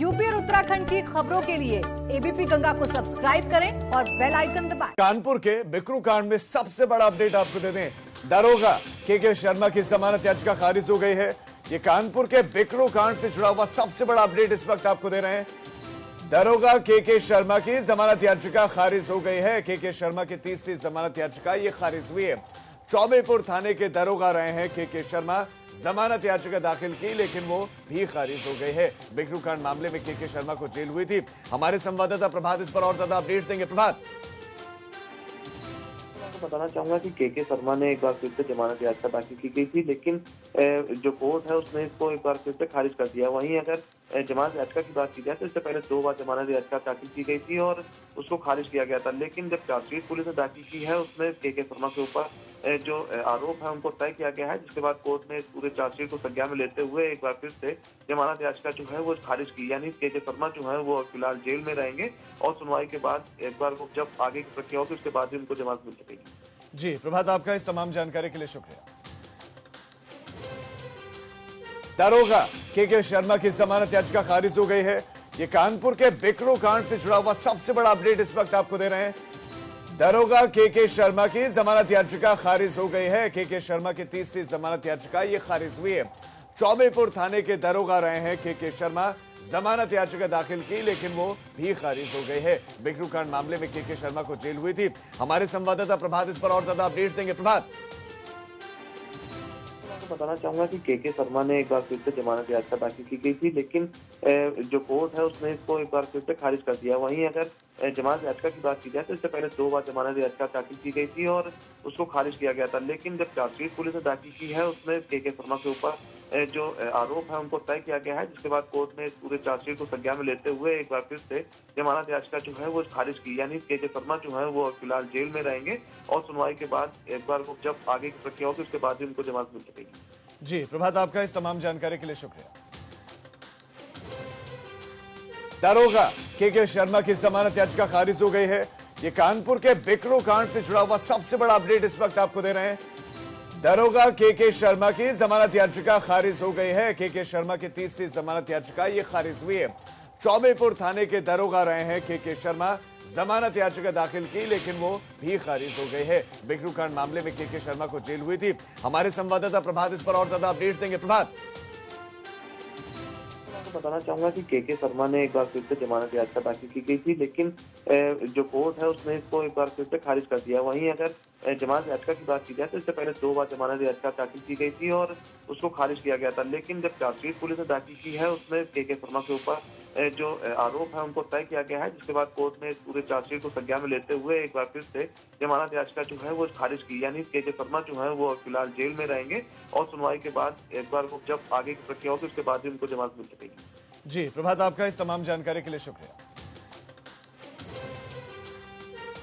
UP और उत्तराखंड की खबरों के लिए एबीपी गंगा को सब्सक्राइब करें और बेल आइकन दबाएं। कानपुर के बिकरू कांड में सबसे बड़ा अपडेट आपको दे दें। दारोगा के शर्मा की जमानत याचिका खारिज हो गई है। ये कानपुर के बिकरू कांड से जुड़ा हुआ सबसे बड़ा अपडेट इस वक्त आपको दे रहे हैं। दारोगा के शर्मा की जमानत याचिका खारिज हो गई है। के शर्मा की तीसरी जमानत याचिका ये खारिज हुई है। चौबेपुर थाने के दारोगा रहे हैं के शर्मा। जमानत याचिका दाखिल की लेकिन वो भी खारिज हो गई है। बिकरू कांड मामले में के शर्मा को जेल हुई थी। हमारे संवाददाता प्रभात इस पर और ज्यादा अपडेट्स देंगे। प्रभात, बताना चाहूंगा कि के शर्मा ने एक बार फिर से जमानत याचिका दाखिल की गई थी, लेकिन जो कोर्ट है उसने इसको एक बार फिर से खारिज कर दिया। वहीं अगर जमानत याचिका की बात की जाए तो इससे पहले 2 बार जमानत याचिका दाखिल की गई थी और उसको खारिज किया गया था। लेकिन जब चार्जशीट पुलिस ने दाखिल की है उसमें के शर्मा के ऊपर जो आरोप है उनको तय किया गया है, जिसके बाद कोर्ट ने पूरे चार्जशीट को संज्ञान में लेते हुए एक बार फिर से जमानत याचिका जो है वो खारिज की। यानी के शर्मा जो है वो फिलहाल जेल में रहेंगे और सुनवाई के बाद एक बार वो जब आगे की प्रक्रिया होगी उसके बाद ही उनको जमानत मिल सकेगी। जी प्रभात, आपका इस तमाम जानकारी के लिए शुक्रिया। दारोगा के शर्मा की जमानत याचिका खारिज हो गई है। ये कानपुर के बिकरू कांड से जुड़ा हुआ सबसे बड़ा अपडेट इस वक्त आपको दे रहे हैं। दारोगा के शर्मा की जमानत याचिका खारिज हो गई है। के शर्मा की तीसरी जमानत याचिका ये खारिज हुई है। चौबेपुर थाने के दारोगा रहे हैं के शर्मा। जमानत याचिका दाखिल की लेकिन वो भी खारिज हो गई है। बिकरू कांड मामले में के शर्मा को जेल हुई थी। हमारे संवाददाता प्रभात इस पर और ज्यादा अपडेट्स देंगे। प्रभात, बताना चाहूंगा कि के शर्मा ने एक बार फिर से जमानत याचिका दाखिल की गई थी, लेकिन जो कोर्ट है उसने इसको एक बार फिर से खारिज कर दिया। वहीं अगर जमानत याचिका की बात की जाए तो इससे पहले 2 बार जमानत याचिका दाखिल की गई थी और उसको खारिज किया गया था। लेकिन जब चार्जशीट पुलिस ने दाखिल की है उसमें के शर्मा के ऊपर जो आरोप है उनको तय किया गया है, जिसके बाद कोर्ट ने पूरे चार्जशीट को संज्ञान में लेते हुए एक बार फिर से जमानत याचिका जो है वो खारिज की। यानी के शर्मा जो है वो फिलहाल जेल में रहेंगे और सुनवाई के बाद एक बार वो जब आगे की प्रक्रिया होगी उसके बाद ही उनको जमानत मिल सकेगी। जी प्रभात, आपका इस तमाम जानकारी के लिए शुक्रिया। दारोगा के शर्मा की जमानत याचिका खारिज हो गई है। ये कानपुर के बिकरू कांड से जुड़ा हुआ सबसे बड़ा अपडेट इस वक्त आपको दे रहे हैं। दारोगा के शर्मा की जमानत याचिका खारिज हो गई है। के शर्मा की तीसरी जमानत याचिका ये खारिज हुई है। चौबेपुर थाने के दारोगा रहे हैं के शर्मा। जमानत याचिका दाखिल की लेकिन वो भी खारिज हो गई है। बिकरू कांड मामले में के शर्मा को जेल हुई थी। हमारे संवाददाता प्रभात इस पर और ज्यादा अपडेट्स देंगे। प्रभात, बताना चाहूंगा कि के शर्मा ने एक बार फिर से जमानत याचिका दाखिल की गई थी, लेकिन जो कोर्ट है उसने इसको एक बार फिर से खारिज कर दिया। वहीं अगर जमानत याचिका की बात की जाए तो इससे पहले 2 बार जमानत याचिका दाखिल की गई थी और उसको खारिज किया गया था। लेकिन जब चार्जशीट पुलिस ने दाखिल की है उसमें के शर्मा के ऊपर जो आरोप है उनको तय किया गया है, जिसके बाद कोर्ट ने पूरे चार्जशीट को संज्ञान में लेते हुए एक बार फिर से जमानत याचिका जो है वो खारिज की। यानी के शर्मा जो है वो फिलहाल जेल में रहेंगे और सुनवाई के बाद एक बार वो जब आगे की प्रक्रिया होगी उसके बाद ही उनको जमानत मिल सकेगी। जी प्रभात, आपका इस तमाम जानकारी के लिए शुक्रिया।